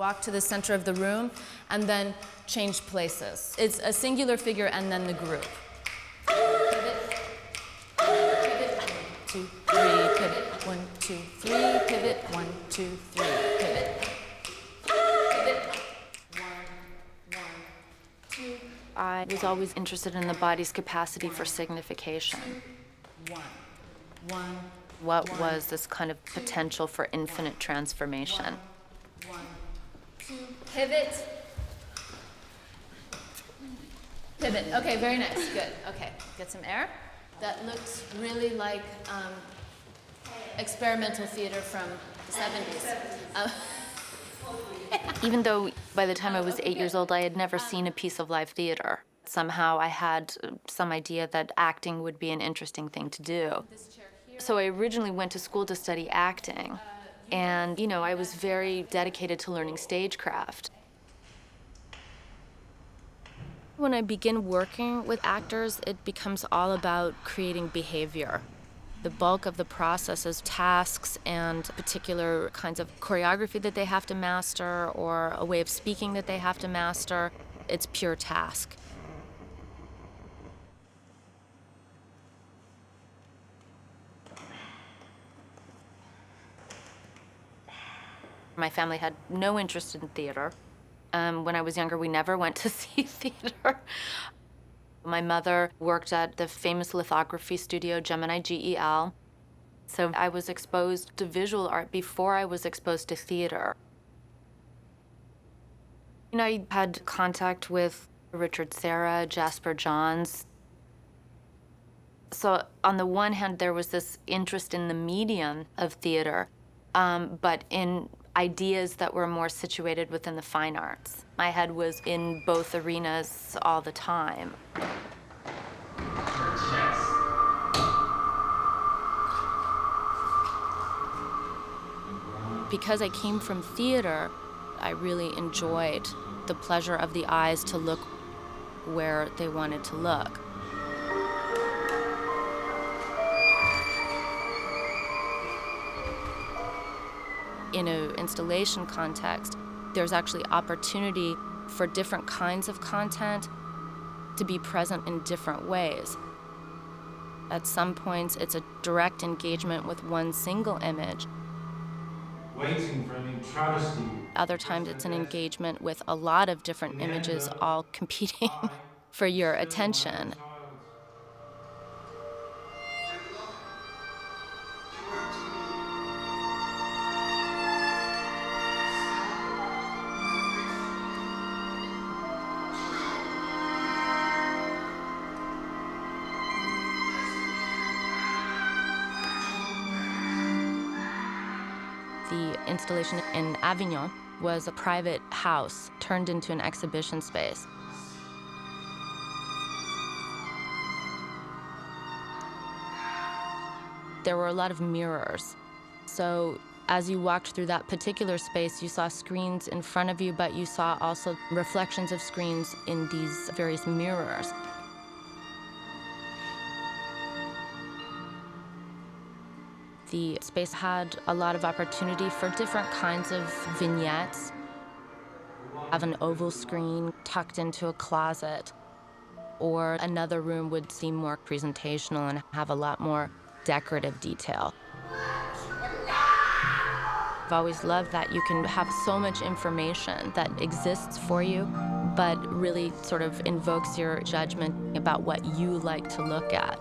walk to the center of the room, and then change places. It's a singular figure and then the group. Pivot, pivot, 1, 2, 3, pivot, 1, 2, 3, pivot, 1, 2, 3, pivot. Pivot, 1, 2. I was always interested in the body's capacity for signification. 1, 1. What was this kind of potential for infinite transformation? 1, 2, pivot. Pivot. Okay, very nice. Good. Okay, get some air. That looks really like experimental theater from the 70s. Even though by the time I was 8 years old, I had never seen a piece of live theater. Somehow I had some idea that acting would be an interesting thing to do. So I originally went to school to study acting. And, you know, I was very dedicated to learning stagecraft. When I begin working with actors, it becomes all about creating behavior. The bulk of the process is tasks and particular kinds of choreography that they have to master or a way of speaking that they have to master. It's pure task. My family had no interest in theater. When I was younger, we never went to see theater. My mother worked at the famous lithography studio, Gemini GEL. So I was exposed to visual art before I was exposed to theater. You know, I had contact with Richard Serra, Jasper Johns. So on the one hand, there was this interest in the medium of theater, but in ideas that were more situated within the fine arts. My head was in both arenas all the time. Because I came from theater, I really enjoyed the pleasure of the eyes to look where they wanted to look. In an installation context, there's actually opportunity for different kinds of content to be present in different ways. At some points, it's a direct engagement with one single image. Waiting for a new travesty. Other times, it's an engagement with a lot of different images all competing for your attention. The installation in Avignon was a private house turned into an exhibition space. There were a lot of mirrors. So as you walked through that particular space, you saw screens in front of you, but you saw also reflections of screens in these various mirrors. The space had a lot of opportunity for different kinds of vignettes. Have an oval screen tucked into a closet, or another room would seem more presentational and have a lot more decorative detail. I've always loved that you can have so much information that exists for you, but really sort of invokes your judgment about what you like to look at.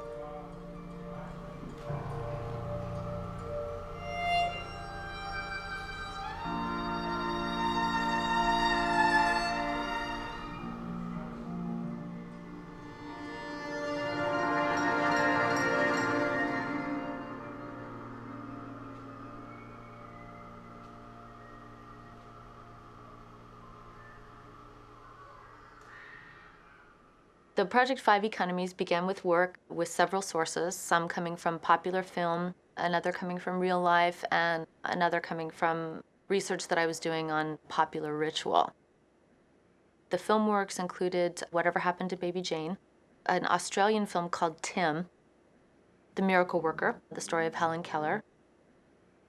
The Project 5 Economies began with work with several sources, some coming from popular film, another coming from real life, and another coming from research that I was doing on popular ritual. The film works included Whatever Happened to Baby Jane, an Australian film called Tim, The Miracle Worker, the story of Helen Keller,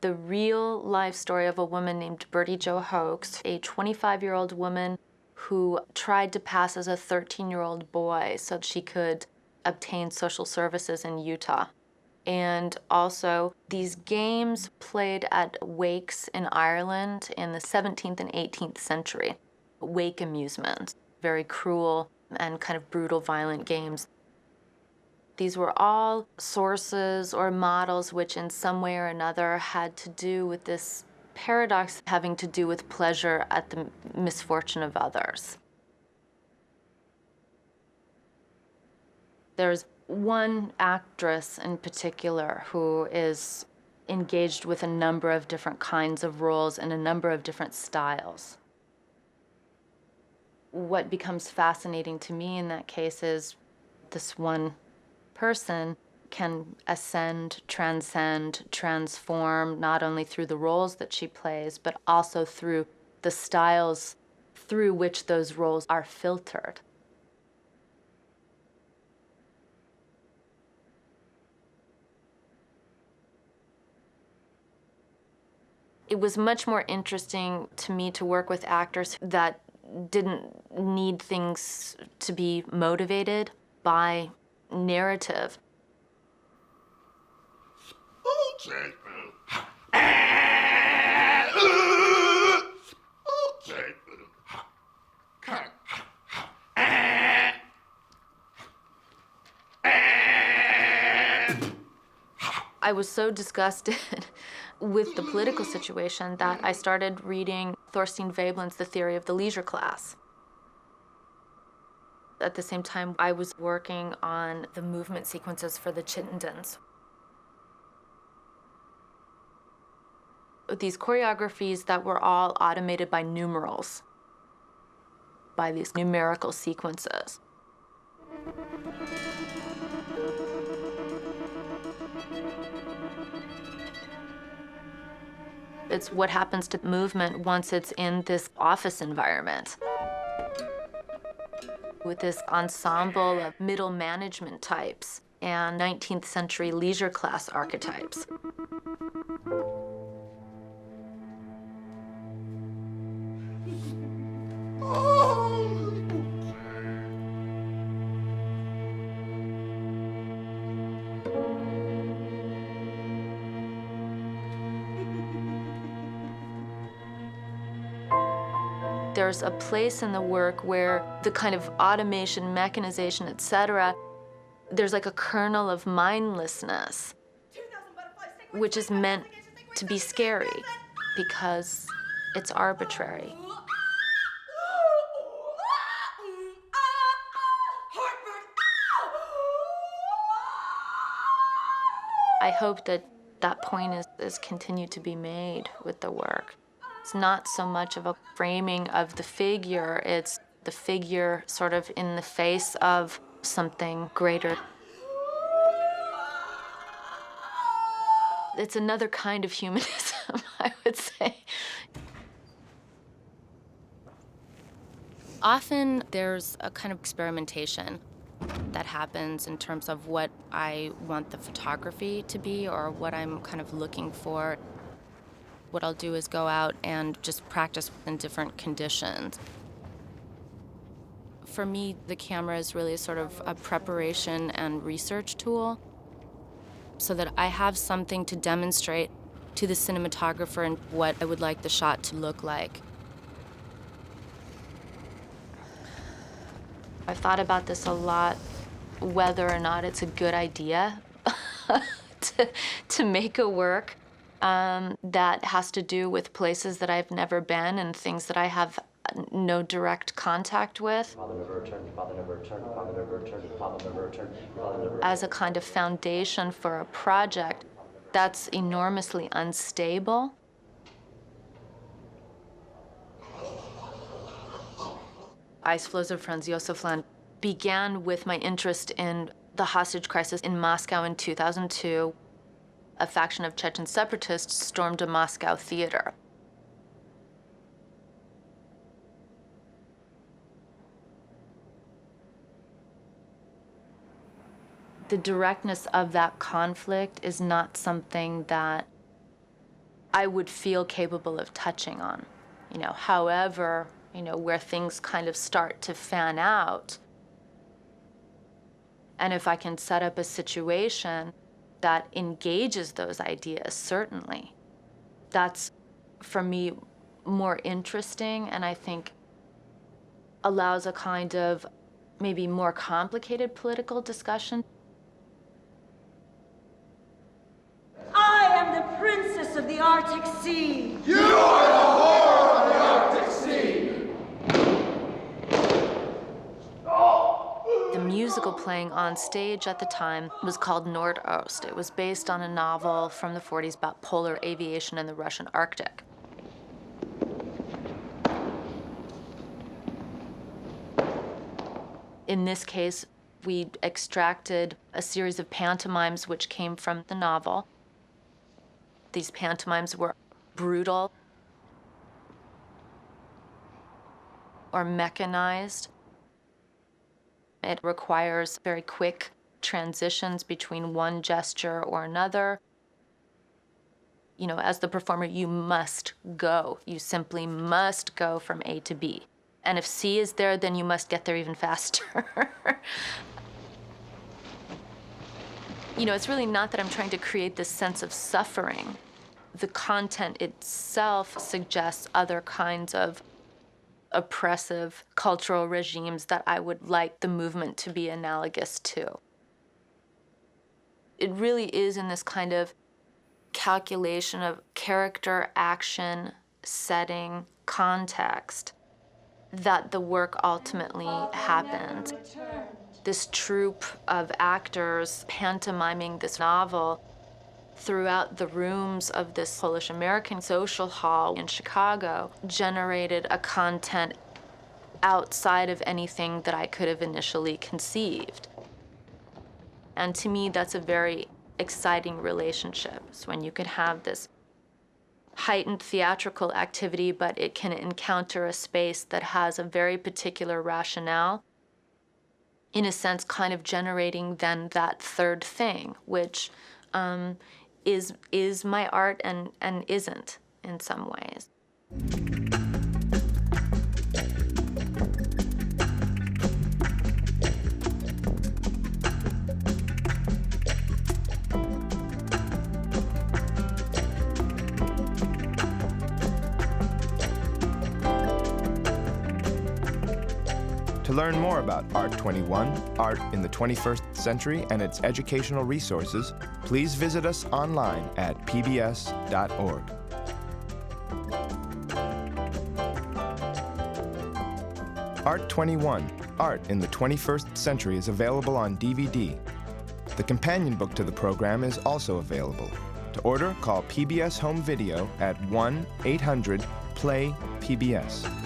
the real life story of a woman named Bertie Jo Hoax, a 25-year-old woman who tried to pass as a 13-year-old boy so she could obtain social services in Utah. And also these games played at wakes in Ireland in the 17th and 18th century. Wake amusement, very cruel and kind of brutal, violent games. These were all sources or models which in some way or another had to do with this paradox having to do with pleasure at the misfortune of others. There's one actress in particular who is engaged with a number of different kinds of roles and a number of different styles. What becomes fascinating to me in that case is this one person can ascend, transcend, transform, not only through the roles that she plays, but also through the styles through which those roles are filtered. It was much more interesting to me to work with actors that didn't need things to be motivated by narrative. I was so disgusted with the political situation that I started reading Thorstein Veblen's The Theory of the Leisure Class. At the same time, I was working on the movement sequences for the Chittendens. These choreographies that were all automated by numerals, by these numerical sequences. It's what happens to movement once it's in this office environment, with this ensemble of middle management types and 19th century leisure class archetypes. There's a place in the work where the kind of automation, mechanization, etc., there's like a kernel of mindlessness, which is meant to be scary because it's arbitrary. I hope that that point is continued to be made with the work. It's not so much of a framing of the figure, it's the figure sort of in the face of something greater. It's another kind of humanism, I would say. Often there's a kind of experimentation that happens in terms of what I want the photography to be or what I'm kind of looking for. What I'll do is go out and just practice in different conditions. For me, the camera is really sort of a preparation and research tool so that I have something to demonstrate to the cinematographer and what I would like the shot to look like. I've thought about this a lot, whether or not it's a good idea to make a work that has to do with places that I've never been and things that I have no direct contact with. As a kind of foundation for a project that's enormously unstable. Ice Flows of Franz Josef Land began with my interest in the hostage crisis in Moscow in 2002. A faction of Chechen separatists stormed a Moscow theater. The directness of that conflict is not something that I would feel capable of touching on. However, where things kind of start to fan out, and if I can set up a situation that engages those ideas, certainly, that's, for me, more interesting, and I think allows a kind of maybe more complicated political discussion. I am the princess of the Arctic Sea. You are the whore of the Arctic Sea! The musical playing on stage at the time was called Nordost. It was based on a novel from the 40s about polar aviation in the Russian Arctic. In this case, we extracted a series of pantomimes which came from the novel. These pantomimes were brutal or mechanized. It requires very quick transitions between one gesture or another. As the performer, you must go. You simply must go from A to B. And if C is there, then you must get there even faster. It's really not that I'm trying to create this sense of suffering. The content itself suggests other kinds of oppressive cultural regimes that I would like the movement to be analogous to. It really is in this kind of calculation of character, action, setting, context that the work ultimately happens. This troupe of actors pantomiming this novel throughout the rooms of this Polish-American social hall in Chicago generated a content outside of anything that I could have initially conceived. And to me, that's a very exciting relationship. It's when you can have this heightened theatrical activity, but it can encounter a space that has a very particular rationale, in a sense kind of generating then that third thing, which is my art and isn't in some ways. To learn more about Art21, Art in the 21st Century, and its educational resources, please visit us online at pbs.org. Art21, Art in the 21st Century is available on DVD. The companion book to the program is also available. To order, call PBS Home Video at 1-800-PLAY-PBS.